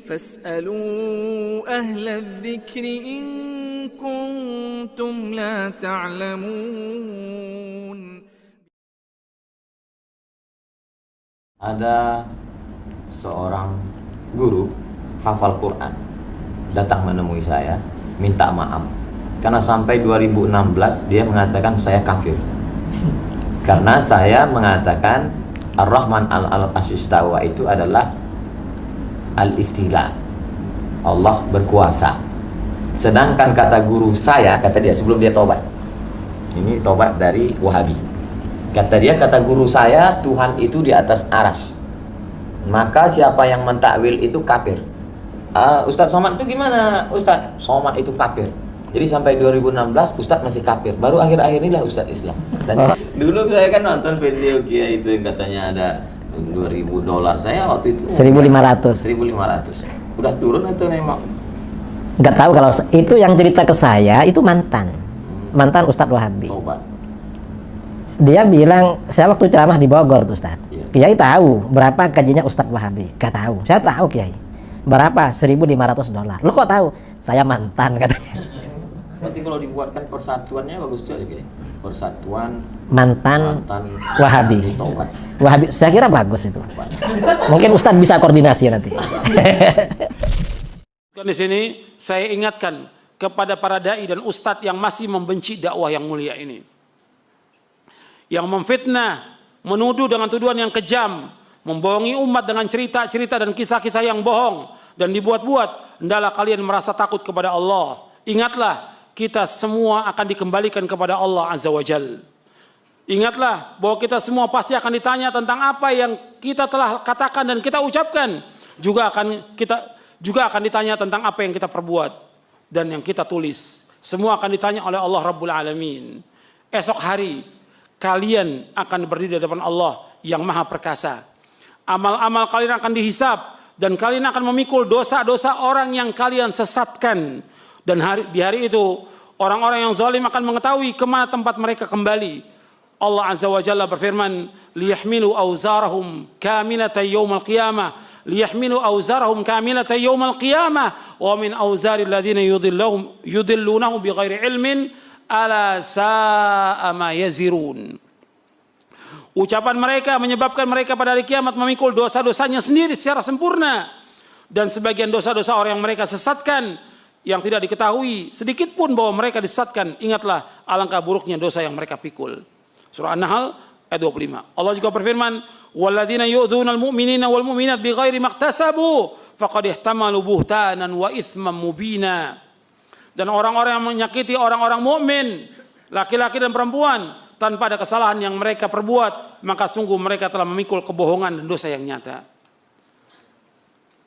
فاسألوا أهل الذكر إن كنتم لا تعلمون. Ada seorang guru hafal Quran datang menemui saya, minta maaf karena sampai 2016 dia mengatakan saya kafir karena saya mengatakan Ar-Rahman al-Istawa itu adalah al-istila, Allah berkuasa. Sedangkan kata guru saya, kata dia sebelum dia tobat, ini tobat dari Wahabi, kata dia, kata guru saya, Tuhan itu di atas aras, maka siapa yang mentakwil itu kafir. Ustadz Somad itu gimana? Ustadz Somad itu kafir. Jadi sampai 2016 Ustadz masih kafir. Baru akhir-akhir inilah Ustadz Islam. Dan dulu saya kan nonton video Kia itu yang katanya ada $2.000. Saya waktu itu 1.500. Udah turun atau memang? Nggak tahu, kalau itu yang cerita ke saya itu mantan Ustadz Wahabi. Tobat. Dia bilang, saya waktu ceramah di Bogor tuh Ustadz. Iya. Kiai tahu berapa gajinya Ustadz Wahabi? Gak tahu. Saya tahu Kiai. Berapa? $1.500. Lu kok tahu? Saya mantan katanya. Berarti kalau dibuatkan persatuannya bagus sekali, Kiai. Persatuan mantan Wahabi. Tobat. Wahabi, saya kira bagus itu. Mungkin Ustadz bisa koordinasi nanti. Di sini saya ingatkan kepada para dai dan ustadz yang masih membenci dakwah yang mulia ini, yang memfitnah, menuduh dengan tuduhan yang kejam, membohongi umat dengan cerita-cerita dan kisah-kisah yang bohong dan dibuat-buat. Hendaklah kalian merasa takut kepada Allah. Ingatlah, kita semua akan dikembalikan kepada Allah Azza wa Jal. Ingatlah bahwa kita semua pasti akan ditanya tentang apa yang kita telah katakan dan kita ucapkan. Juga akan ditanya tentang apa yang kita perbuat dan yang kita tulis. Semua akan ditanya oleh Allah Rabbul Alamin. Esok hari kalian akan berdiri di depan Allah yang Maha Perkasa. Amal-amal kalian akan dihisab dan kalian akan memikul dosa-dosa orang yang kalian sesatkan. Dan di hari itu orang-orang yang zalim akan mengetahui kemana tempat mereka kembali. Allah Azza wa Jalla berfirman, liyahmilu awzarahum kamilatan yawmal qiyamah, liyahmilu awzarahum kamilatan yawmal qiyamah wa min awzaril ladzina yudillunahum bighairi ilmin ala sa'a ma yazirun. Ucapan mereka menyebabkan mereka pada hari kiamat memikul dosa-dosanya sendiri secara sempurna, dan sebagian dosa-dosa orang yang mereka sesatkan yang tidak diketahui sedikit pun bahwa mereka disesatkan. Ingatlah alangkah buruknya dosa yang mereka pikul. Surah An-Nahl ayat 25. Allah juga berfirman, walladzina yu'dzunal mu'minina wal mu'minat bighairi maktasabu faqad ihtamalu buhtanan wa itsman mubina. Dan orang-orang yang menyakiti orang-orang mukmin, laki-laki dan perempuan, tanpa ada kesalahan yang mereka perbuat, maka sungguh mereka telah memikul kebohongan dan dosa yang nyata.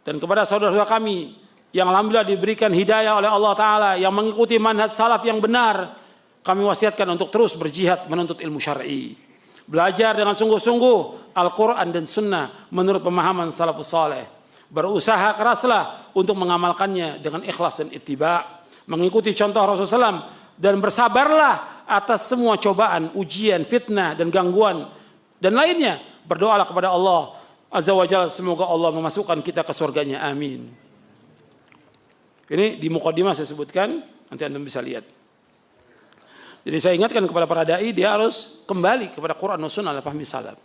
Dan kepada saudara-saudara kami yang alhamdulillah diberikan hidayah oleh Allah Ta'ala, yang mengikuti manhaj salaf yang benar, kami wasiatkan untuk terus berjihad menuntut ilmu syar'i. Belajar dengan sungguh-sungguh Al-Quran dan Sunnah menurut pemahaman salafus saleh. Berusaha keraslah untuk mengamalkannya dengan ikhlas dan ittiba', mengikuti contoh Rasulullah SAW, dan bersabarlah atas semua cobaan, ujian, fitnah, dan gangguan, dan lainnya. Berdoalah kepada Allah Azza wa Jalla, semoga Allah memasukkan kita ke surganya, amin. Ini di muqaddimah saya sebutkan, nanti Anda bisa lihat. Jadi saya ingatkan kepada para dai, dia harus kembali kepada Quran dan Sunnah ala fahmi salaf.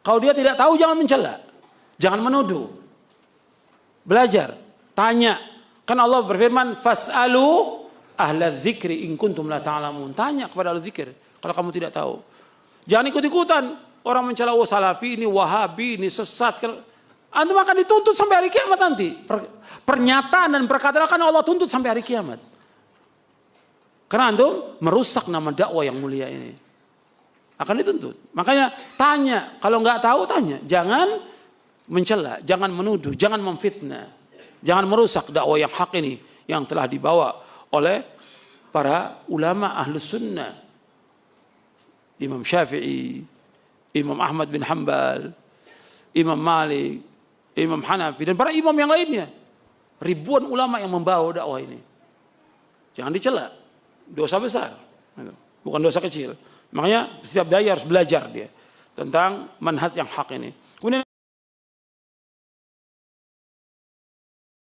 Kalau dia tidak tahu, jangan mencela, jangan menuduh. Belajar, tanya. Kan Allah berfirman, fas'alu ahla dzikri in kuntum la ta'lamun. Tanya kepada ahli dzikir kalau kamu tidak tahu. Jangan ikut-ikutan orang mencela, oh salafi ini, wahabi ini, sesat. Antum akan dituntut sampai hari kiamat nanti. Pernyataan dan perkataan akan Allah tuntut sampai hari kiamat. Karena antum merusak nama dakwah yang mulia ini. Akan dituntut. Makanya tanya. Kalau nggak tahu tanya. Jangan mencela, jangan menuduh, jangan memfitnah. Jangan merusak dakwah yang hak ini yang telah dibawa oleh para ulama ahlus sunnah. Imam Syafi'i, Imam Ahmad bin Hanbal, Imam Malik, Imam Hanafi, dan para imam yang lainnya. Ribuan ulama yang membawa dakwah ini. Jangan dicela. Dosa besar. Bukan dosa kecil. Makanya setiap dai harus belajar dia tentang manhaj yang hak ini.